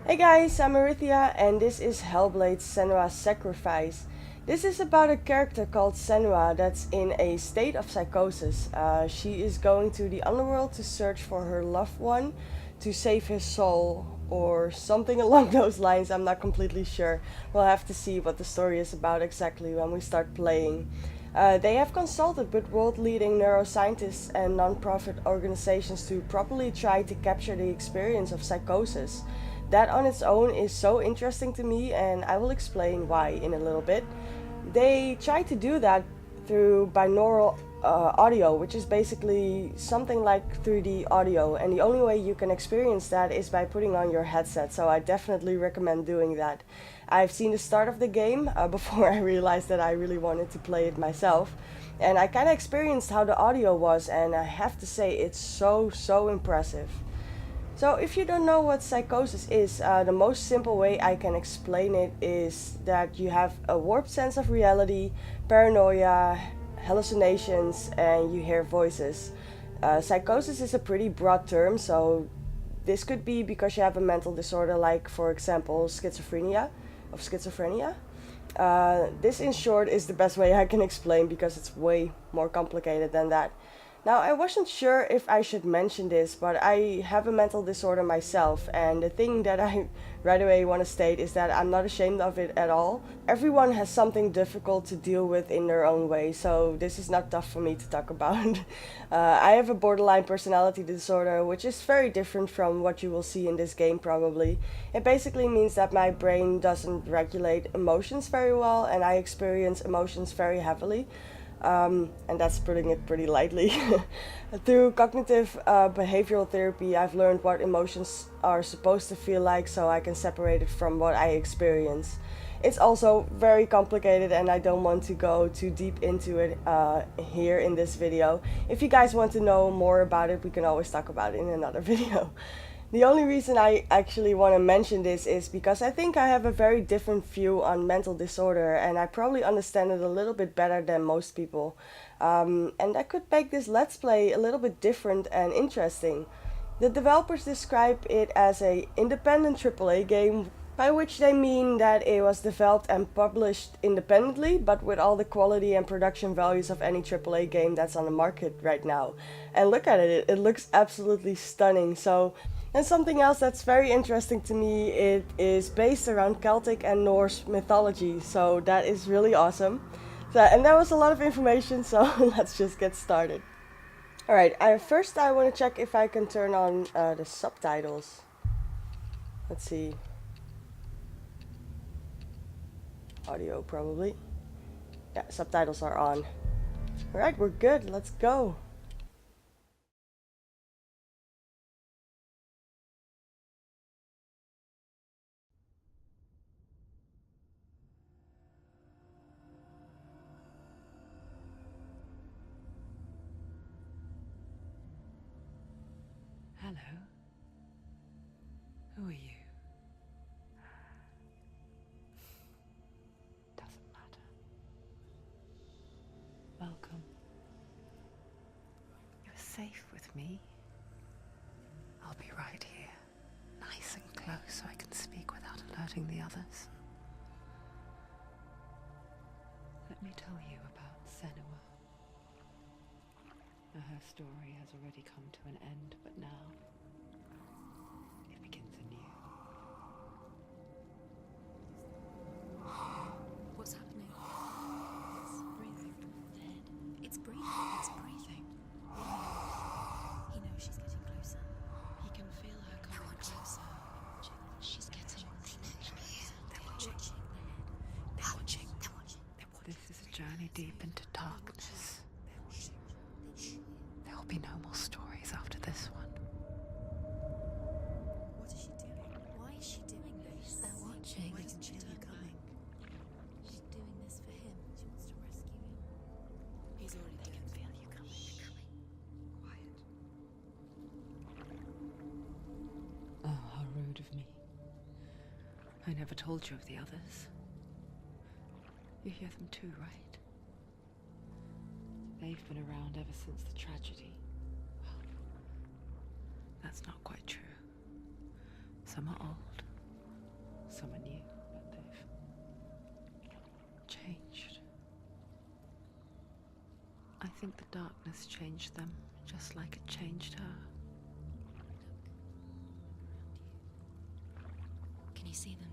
Hey guys, I'm Aerithia and this is Hellblade Senua's Sacrifice. This is about a character called Senua that's in a state of psychosis. She is going to the underworld to search for her loved one to save his soul or something along those lines. I'm not completely sure. We'll have to see what the story is about exactly when we start playing. They have consulted with world-leading neuroscientists and non-profit organizations to properly try to capture the experience of psychosis. That on its own is so interesting to me, and I will explain why in a little bit. They try to do that through binaural audio, which is basically something like 3D audio, and the only way you can experience that is by putting on your headset, so I definitely recommend doing that. I've seen the start of the game before I realized that I really wanted to play it myself, and I kind of experienced how the audio was, and I have to say it's so impressive. So, if you don't know what psychosis is, the most simple way I can explain it is that you have a warped sense of reality, paranoia, hallucinations, and you hear voices. Psychosis is a pretty broad term, so this could be because you have a mental disorder, like, for example, schizophrenia. This, in short, is the best way I can explain because it's way more complicated than that. Now, I wasn't sure if I should mention this, but I have a mental disorder myself, and the thing that I right away want to state is that I'm not ashamed of it at all. Everyone has something difficult to deal with in their own way, so this is not tough for me to talk about. I have a borderline personality disorder, which is very different from what you will see in this game probably. It basically means that my brain doesn't regulate emotions very well, and I experience emotions very heavily. And that's putting it pretty lightly. Through cognitive behavioral therapy, I've learned what emotions are supposed to feel like so I can separate it from what I experience. It's also very complicated and I don't want to go too deep into it here in this video. If you guys want to know more about it, we can always talk about it in another video. The only reason I actually want to mention this is because I think I have a very different view on mental disorder and I probably understand it a little bit better than most people. And that could make this Let's Play a little bit different and interesting. The developers describe it as a independent AAA game, by which they mean that it was developed and published independently, but with all the quality and production values of any AAA game that's on the market right now. And look at it, it looks absolutely stunning. And something else that's very interesting to me, it is based around Celtic and Norse mythology, so that is really awesome. And that was a lot of information, so let's just get started. Alright, first I want to check if I can turn on the subtitles. Let's see. Audio probably. Yeah, subtitles are on. Alright, we're good, let's go. Hello. Who are you? Doesn't matter. Welcome. You're safe with me. I'll be right here, nice and close so I can speak without alerting the others. Let me tell you about Senua. Her story has already come to an end, but now it begins anew. What's happening? It's breathing. Dead. It's breathing. It's breathing. He knows she's getting closer. He can feel her coming closer. She's getting closer. They're watching. They're watching. They're watching. This is a journey deep into darkness. There will be no more stories after this one. What is she doing? Why is she doing this? They're watching. Why doesn't she feel you coming? She's doing this for him. She wants to rescue him. He's already dead. They can feel you coming. Quiet. Oh, how rude of me. I never told you of the others. You hear them too, right? They've been around ever since the tragedy. Well, that's not quite true. Some are old, someone new, but they've changed. I think the darkness changed them, just like it changed her. Can you see them?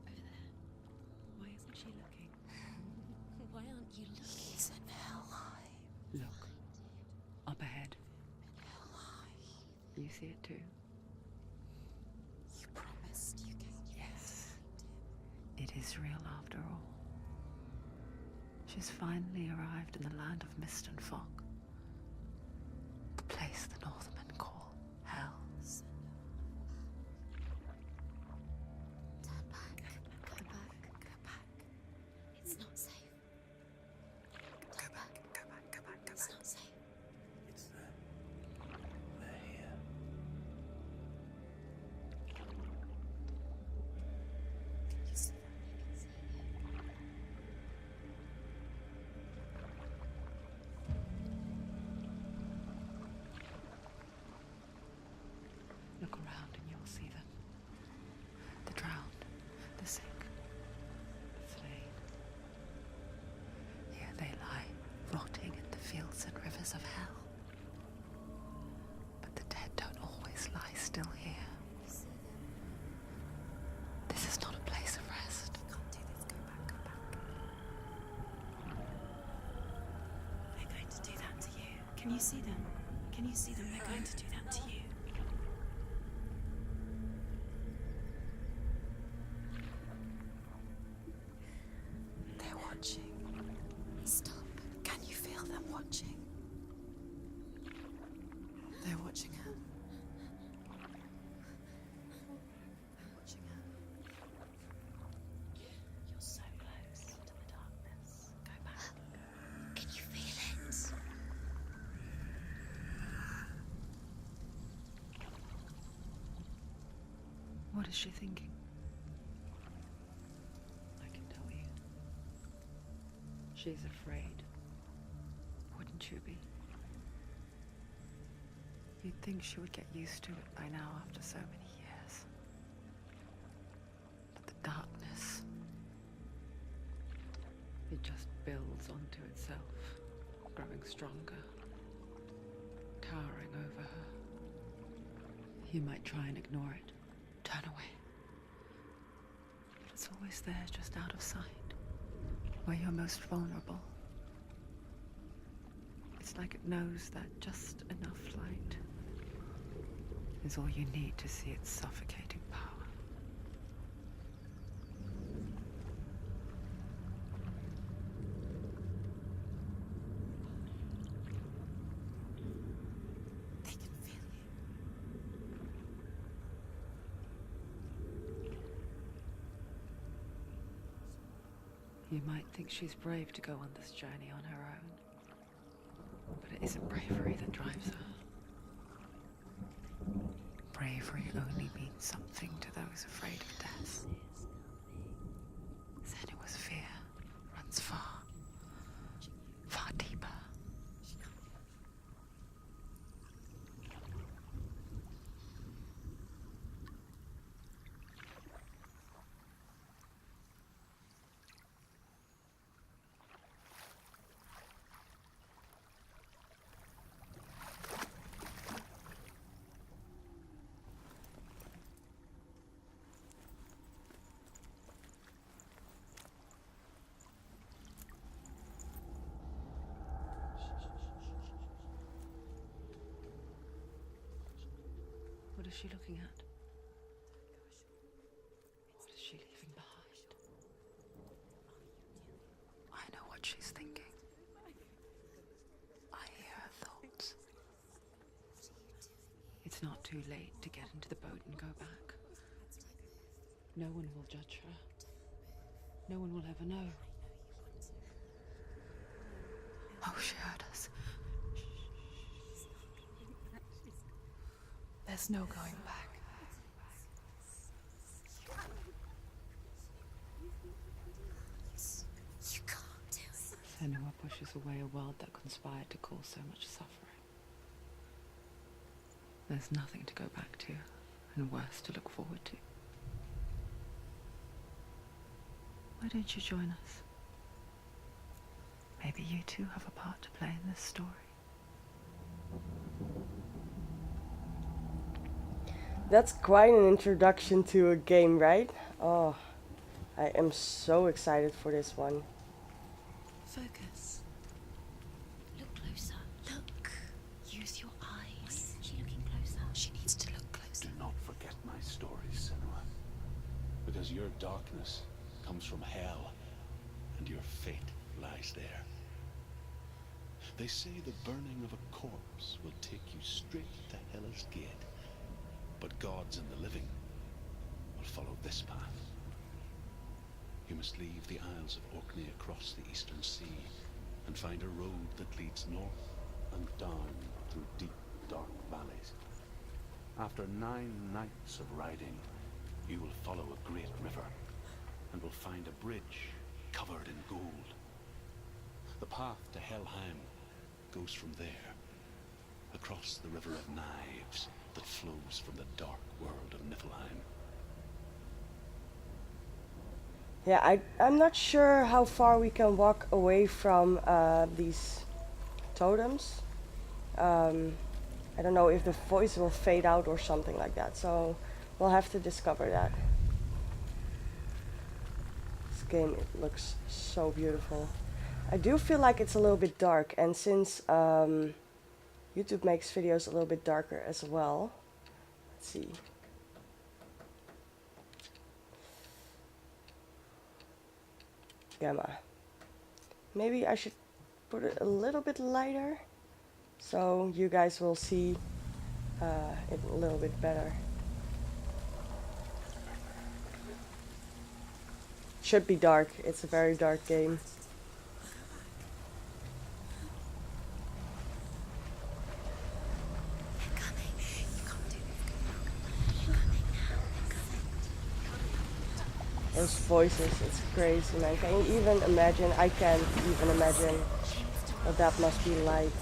Over there. Why isn't she looking? Why aren't you looking? He's in Helheim. Look. Up ahead. Helheim. You see it too? You promised you came here Yes. to find him. It is real after all. She's finally arrived in the land of mist and fog. The place the Northmen call Hell. Turn back. Go back. Go back. It's not safe. Go back. Go back. Go back. Go It's back. not safe. It's them. They're here. You see them? Look around and you'll see them. The drowned, the sick, the slain. Here they lie, rotting in the fields and rivers of hell. But the dead don't always lie still here. You see them? This is not a place of rest. You can't do this. Go back. Go back. They're going to do that to you. Can you see them? Can you see them? They're going to do that to you. They're watching. Stop. Can you feel them watching? They're watching her. They're watching her. You're so close to the darkness. Go back. Can you feel it? What is she thinking? I can tell you. She's afraid. Wouldn't you be? You'd think she would get used to it by now after so many years. But the darkness, it just builds onto itself, growing stronger, towering over her. You might try and ignore it, turn away. But it's always there, just out of sight, where you're most vulnerable. It's like it knows that just enough light is all you need to see its suffocating power. They can feel you. You might think she's brave to go on this journey on her own, but it isn't bravery that drives her. Bravery only means something to those afraid of death. Senua's fear runs far, far deeper. What is she looking at? What is she leaving behind? I know what she's thinking. I hear her thoughts. It's not too late to get into the boat and go back. No one will judge her. No one will ever know. Oh, she heard us. There's no going back. You can't do it. Senua pushes away a world that conspired to cause so much suffering. There's nothing to go back to, and worse to look forward to. Why don't you join us? Maybe you too have a part to play in this story. That's quite an introduction to a game, right? Oh, I am so excited for this one. Focus. Look closer. Look. Use your eyes. Why isn't she looking closer? She needs to look closer. Do not forget my story, Senua. Because your darkness comes from hell, and your fate lies there. They say the burning of a corpse will take you straight to Hell's Gate. But gods and the living will follow this path. You must leave the Isles of Orkney across the eastern sea and find a road that leads north and down through deep, dark valleys. After 9 nights of riding, you will follow a great river and will find a bridge covered in gold. The path to Helheim goes from there, across the River of Knives that flows from the dark world of Niflheim. Yeah, I'm not sure how far we can walk away from these totems. I don't know if the voice will fade out or something like that, so we'll have to discover that. This game, it looks so beautiful. I do feel like it's a little bit dark, and since YouTube makes videos a little bit darker as well. Let's see. Gamma. Maybe I should put it a little bit lighter so you guys will see it a little bit better. Should be dark. It's a very dark game. Those voices, it's crazy, man. Can you even imagine? I can't even imagine what that must be like.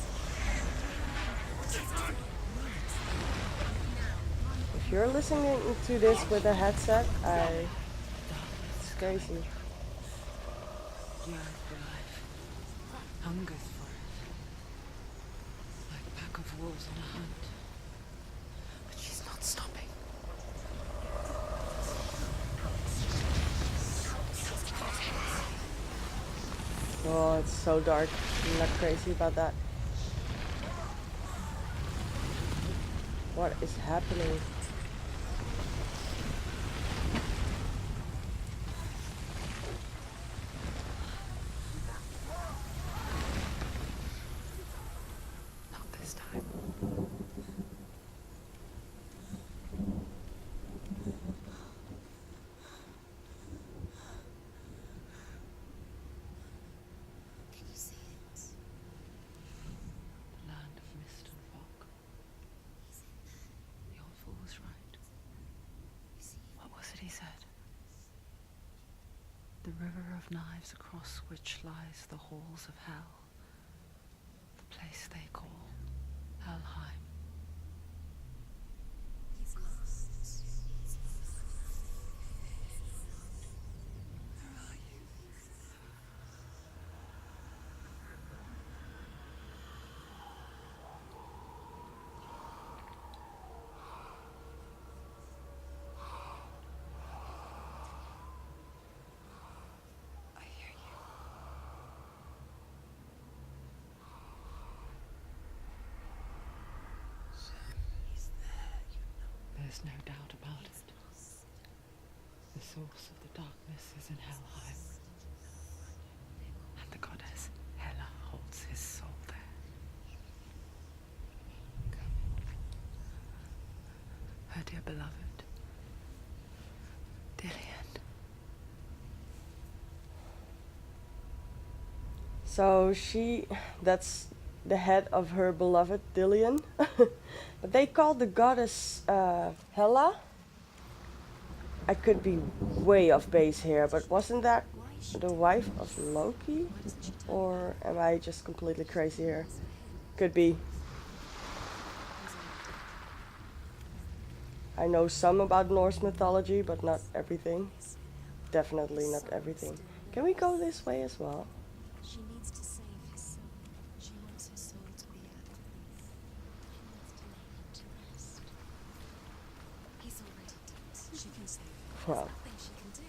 If you're listening to this with a headset, it's crazy. Yearns for life, hungers for it, like a pack of wolves on a hunt. But she's not stopping. Oh, it's so dark. I'm not crazy about that. What is happening? Not this time. Can you see it? The land of mist and fog. The old fool was right. What was it he said? The river of knives across which lies the halls of hell. The place they call Helheim. He's lost. Where are you? I hear you. He's there, you know. There's no doubt about it. The source of the darkness is in Helheim. And the goddess Hela holds his soul there. Her dear beloved, Dillian. So that's the head of her beloved Dillian. But they called the goddess Hela. I could be way off base here, but wasn't that the wife of Loki? Or am I just completely crazy here? Could be. I know some about Norse mythology, but not everything. Definitely not everything. Can we go this way as well? She needs to save his soul. She wants his soul to be at peace. He wants to lay him to rest. He's already dead. She can save him. There's Wow. nothing she can do.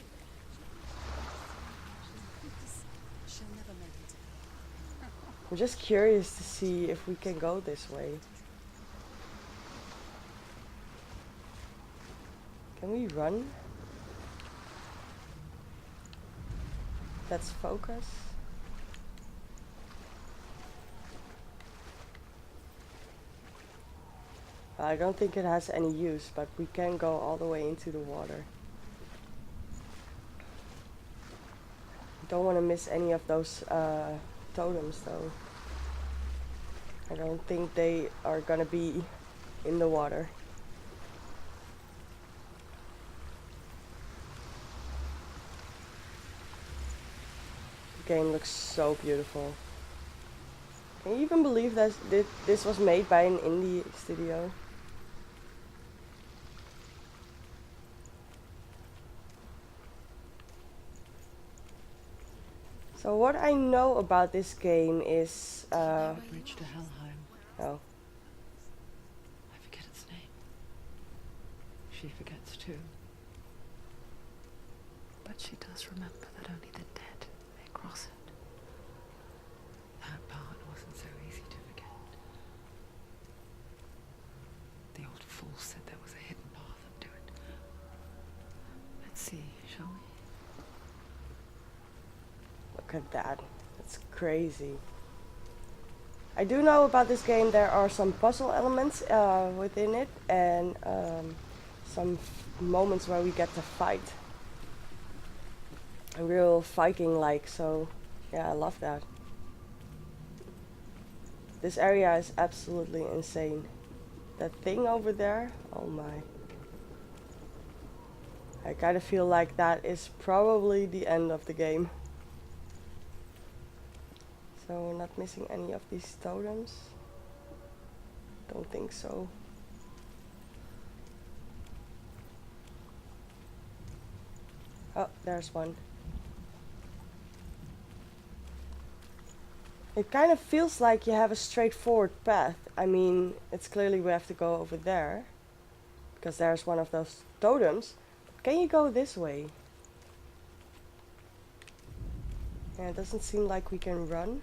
She'll never make it to hell. I'm just curious to see if we can go this way. Can we run? Let's focus. I don't think it has any use, but we can go all the way into the water. Don't want to miss any of those totems though. I don't think they are gonna be in the water. The game looks so beautiful. Can you even believe that this was made by an indie studio? So what I know about this game is Bridge to Helheim. oh, I forget its name. She forgets too. But she does remember that only the dead may cross it. That part wasn't so easy to forget. The old fool said there was a hidden path up to it. Let's see, shall we? look at that. That's crazy. I do know about this game there are some puzzle elements within it and some moments where we get to fight. A real Viking-like, so yeah, I love that. This area is absolutely insane. That thing over there, oh my. I kind of feel like that is probably the end of the game. So we're not missing any of these totems. Don't think so. Oh, there's one. It kind of feels like you have a straightforward path. I mean, it's clearly we have to go over there. Because there's one of those totems. Can you go this way? Yeah, it doesn't seem like we can run.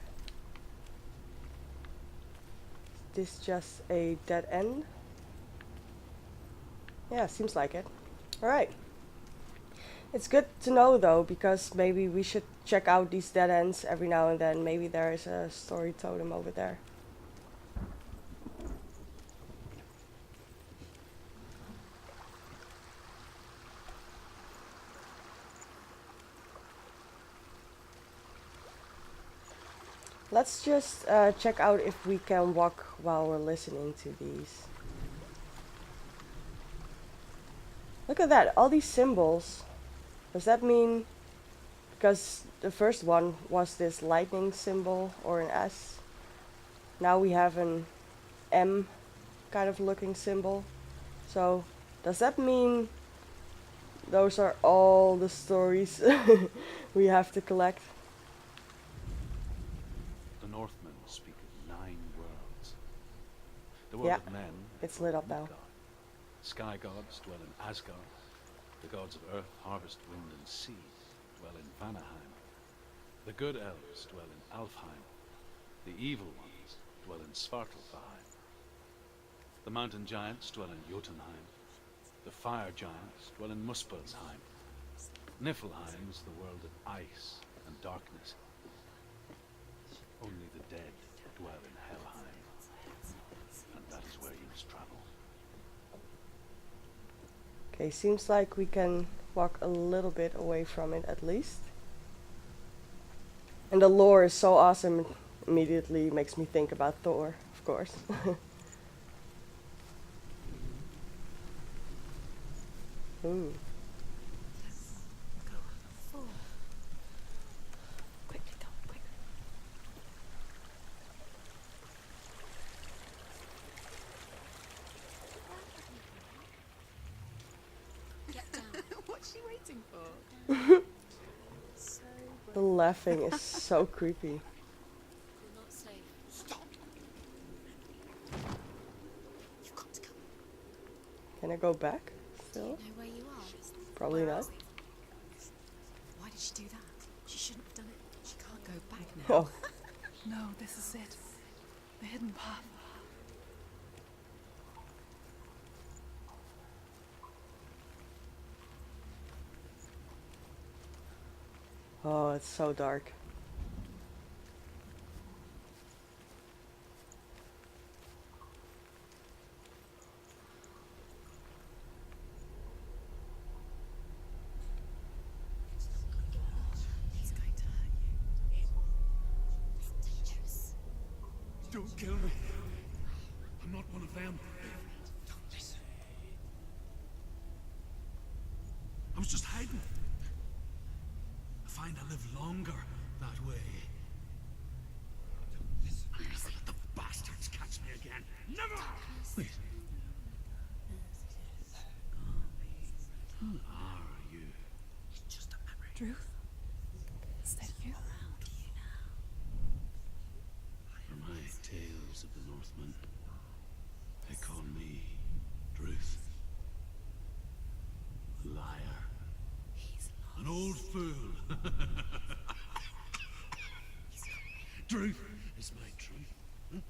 Is this just a dead end? Yeah, seems like it. Alright. It's good to know though, because maybe we should check out these dead ends every now and then. Maybe there is a story totem over there. Let's just check out if we can walk while we're listening to these. Look at that, all these symbols. Does that mean, because the first one was this lightning symbol or an S. Now we have an M kind of looking symbol. So does that mean those are all the stories we have to collect? The Northmen speak of 9 worlds. The world of men. It's lit up now. Midgard. Sky gods dwell in Asgard. The gods of earth, harvest, wind, and sea dwell in Vanaheim. The good elves dwell in Alfheim. The evil ones dwell in Svartalfheim. The mountain giants dwell in Jotunheim. The fire giants dwell in Muspelheim. Niflheim is the world of ice and darkness. Only the dead dwell in Helheim. And that is where you must travel. Okay, seems like we can walk a little bit away from it at least. And the lore is so awesome, it immediately makes me think about Thor, of course. Ooh. Quickly, come, quick. Get down. What's she waiting for? So The laughing is so creepy. You're not safe. Stop! You've got to go. Can I go back still? You know where you are? Probably Where not. are we? Why did she do that? She shouldn't have done it. She can't go back now. Oh, No, this is it. The hidden path. oh, it's so dark. He's going to hurt you. It's dangerous. Don't kill me. I'm not one of them. Don't listen. I was just hiding. I find I live longer that way. Never let the bastards catch me again. Never! Wait. Who are you? It's just a memory. Druth? Is that you? Around you now. For my tales of the Northmen, they call me Druth. A liar. He's An old fool. Truth is my truth.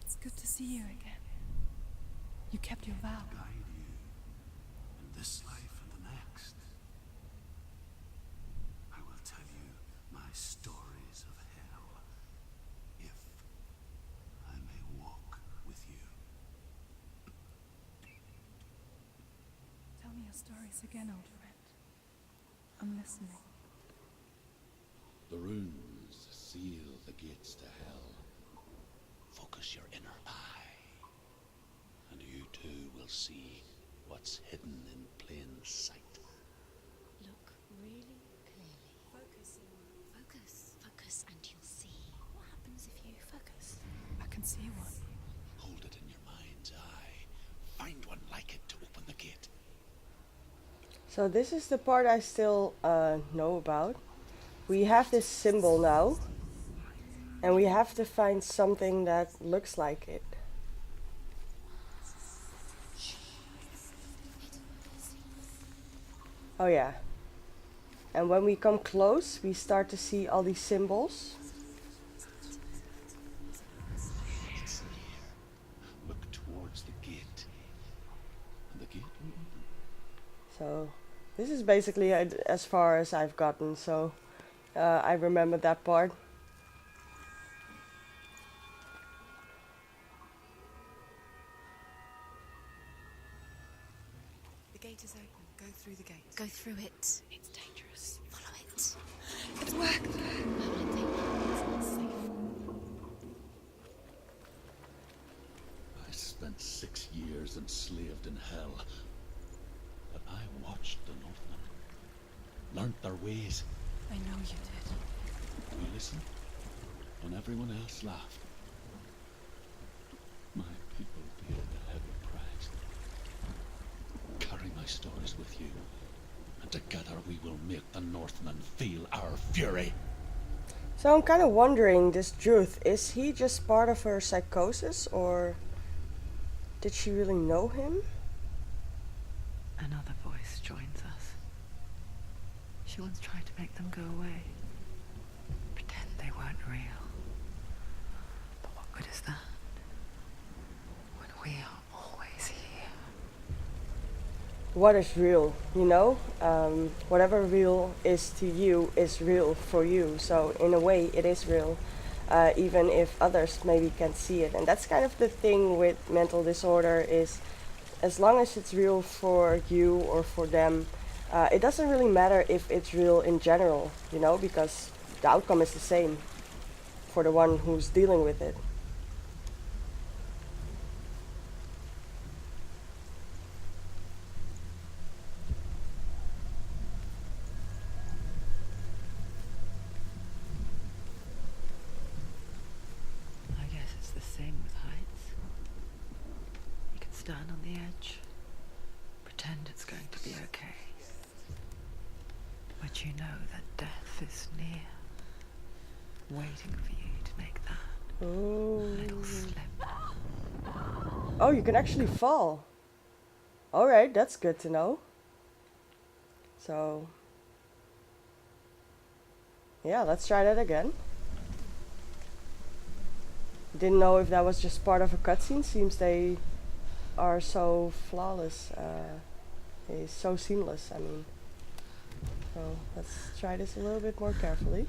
It's good to see you again. You kept your vow. Guide you in this life and the next. I will tell you my stories of hell, if I may walk with you. Tell me your stories again, old friend. I'm listening. The runes seal the gates to hell. Focus your inner eye, and you too will see what's hidden in plain sight. Look really clearly. Focus. Focus, and you'll see. What happens if you focus? I can see one. Hold it in your mind's eye. Find one like it to open the gate. So this is the part I still know about. We have this symbol now, and we have to find something that looks like it. Oh yeah. And when we come close, we start to see all these symbols. It's near. Look towards the gate, and the gate will open. So this is basically as far as I've gotten, so I remember that part. The gate is open. Go through the gate. Go through it. It's dangerous. Follow it. It's worked! It's not safe. I spent 6 years enslaved in hell, but I watched the Northmen, learnt their ways. I know you did. We listened when everyone else laughed. My people paid a heavy price. Carry my stories with you, and together we will make the Northmen feel our fury. So I'm kind of wondering, this Druth, is he just part of her psychosis, or did she really know him? Another voice joins us. She once tried to make them go away. Pretend they weren't real. But what good is that? When we are always here. What is real, you know? Whatever real is to you is real for you. So in a way, it is real, even if others maybe can't see it. And that's kind of the thing with mental disorder is, as long as it's real for you or for them, it doesn't really matter if it's real in general, you know, because the outcome is the same for the one who's dealing with it. I guess it's the same with heights. You can stand on the edge, pretend it's going to be okay. But let you know that death is near, waiting for you to make that little slip. Oh, you can actually fall. Alright, that's good to know. So, yeah, let's try that again. Didn't know if that was just part of a cutscene. Seems they are so flawless. It's so seamless, I mean. So, let's try this a little bit more carefully.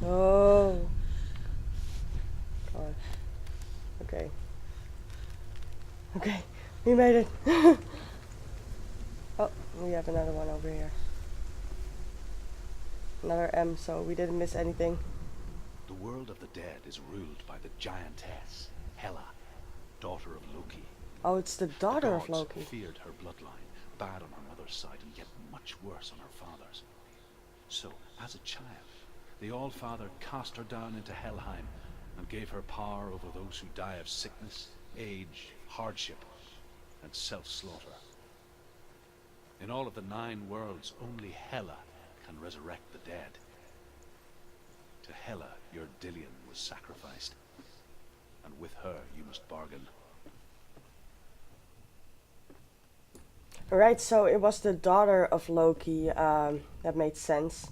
Oh. God. Okay. Okay, we made it. Oh, we have another one over here. Another M, so we didn't miss anything. The world of the dead is ruled by the giantess, Hela, daughter of Loki. Oh, it's the daughter of gods Loki. feared her bloodline, bad on her mother's side and yet much worse on her father's. So, as a child, the All-Father cast her down into Helheim and gave her power over those who die of sickness, age, hardship, and self-slaughter. In all of the 9 worlds, only Hela can resurrect the dead. To Hela, your Dillion was sacrificed, and with her you must bargain. Right, so it was the daughter of Loki. That made sense.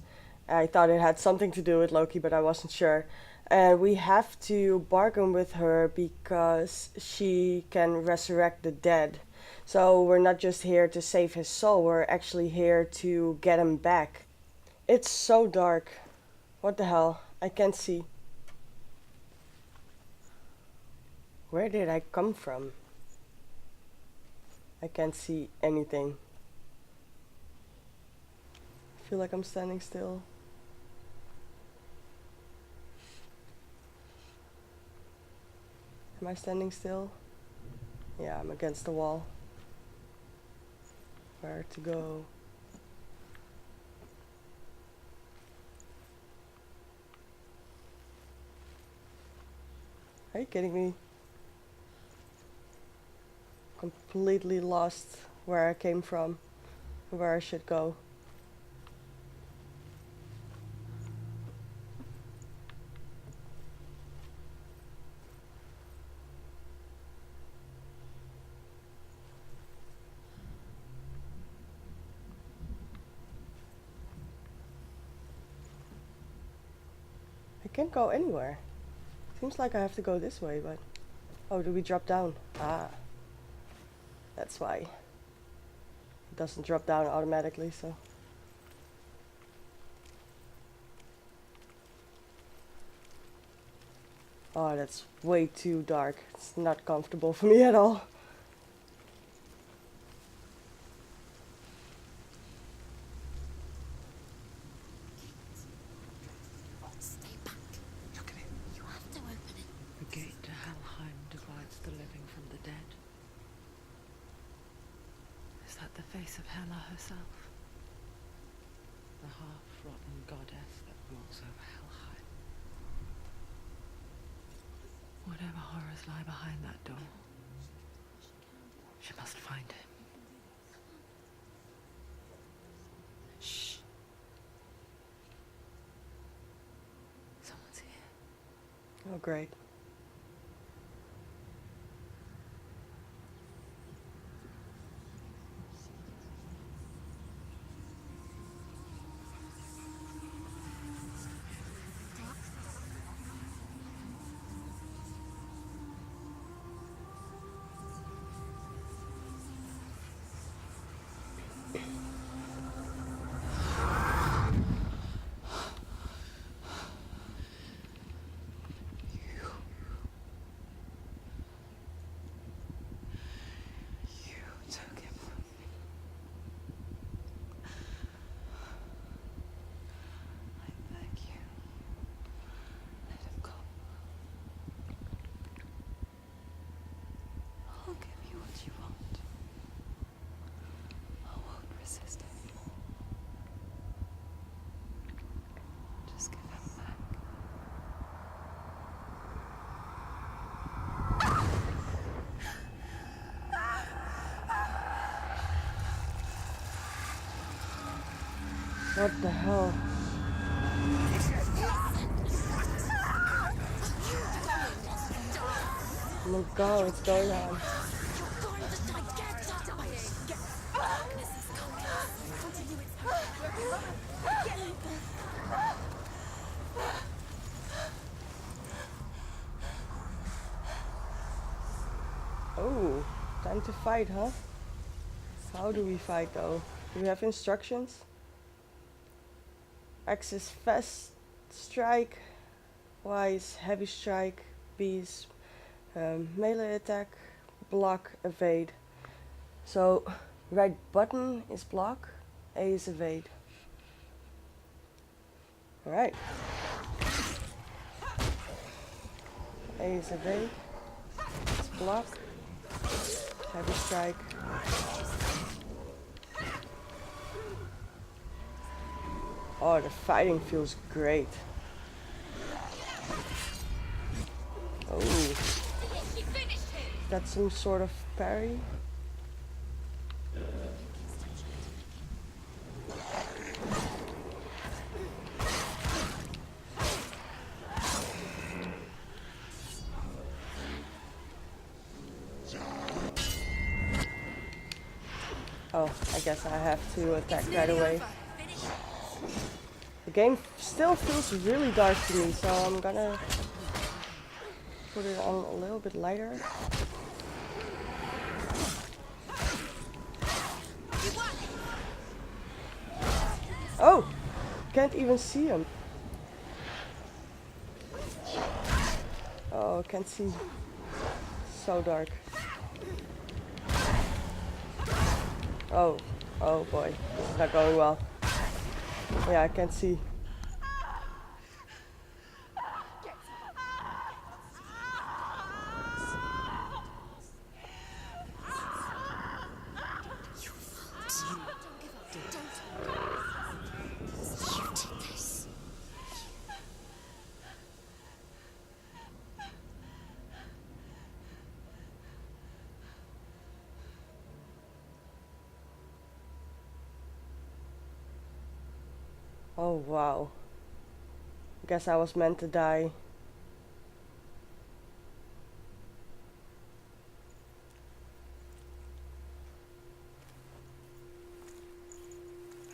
I thought it had something to do with Loki, but I wasn't sure. And we have to bargain with her because she can resurrect the dead. So we're not just here to save his soul, we're actually here to get him back. It's so dark. What the hell? I can't see. Where did I come from? I can't see anything. I feel like I'm standing still. Am I standing still? Yeah, I'm against the wall. Where to go? Are you kidding me? Completely lost where I came from, where I should go. I can't go anywhere. Seems like I have to go this way, but... Oh, do we drop down? Ah. That's why. It doesn't drop down automatically, so... Oh, that's way too dark. It's not comfortable for me at all. Stay back. Look at it. You have to open it. The gate to Helheim divides the living from the dead. Is that the face of Hela herself? The half-rotten goddess that rules over Helheim. Whatever horrors lie behind that door, she must find him. Shh. Someone's here. Oh, great. What the hell? Oh my god, what's going on? Oh, time to fight, huh? How do we fight though? Do we have instructions? X is fast strike, Y is heavy strike, B is melee attack, block, evade. So right button is block, A is evade. Alright. A is evade, it's block, heavy strike. Oh, the fighting feels great. Oh, that's some sort of parry. Oh, I guess I have to attack right away. The game still feels really dark to me, so I'm gonna put it on a little bit lighter. Oh! Can't even see him. Oh, can't see. So dark. Oh, oh boy, this is not going well. Yeah, I can't see. Oh wow. Guess I was meant to die.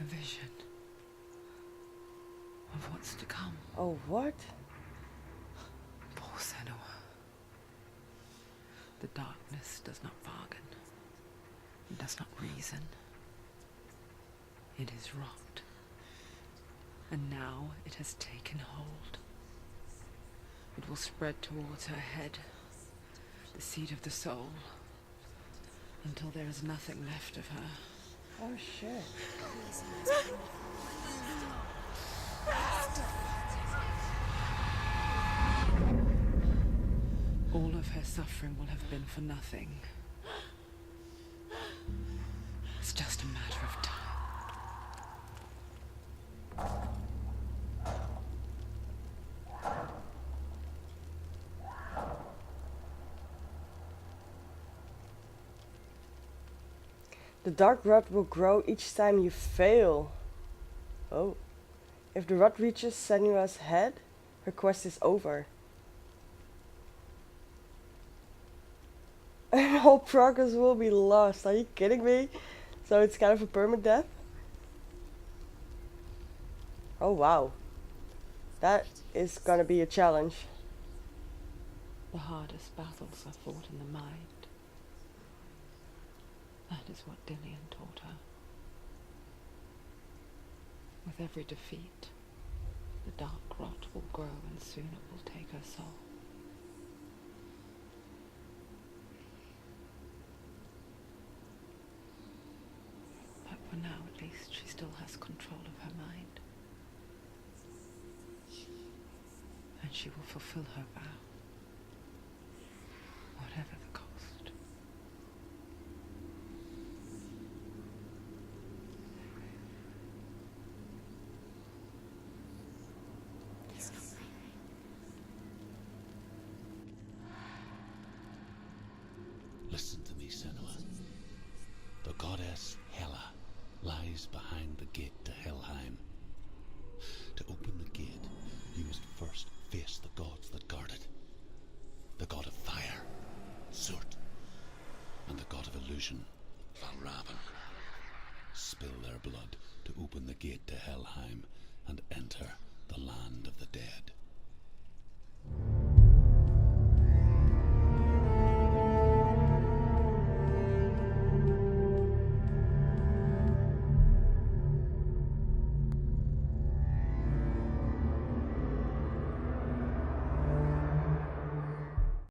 A vision of what's to come. Oh what? Poor Senua. The darkness does not bargain. It does not reason. It is rot. And now it has taken hold. It will spread towards her head, the seat of the soul, until there is nothing left of her. Oh shit. All of her suffering will have been for nothing. It's just a matter of time. The dark rod will grow each time you fail. Oh. If the rod reaches Senua's head, her quest is over. And all progress will be lost. Are you kidding me? So it's kind of a permadeath? Oh wow. That is gonna be a challenge. The hardest battles are fought in the mind. That is what Dillian taught her. With every defeat, the dark rot will grow and soon it will take her soul. But for now, at least, she still has control of her mind. And she will fulfill her vow, whatever the cost. Listen to me, Senua. The goddess Hela lies behind the gate to Helheim. To open the gate, you must first face the gods that guard it. The god of fire, Surt, and the god of illusion, Valravan. Spill their blood to open the gate to Helheim,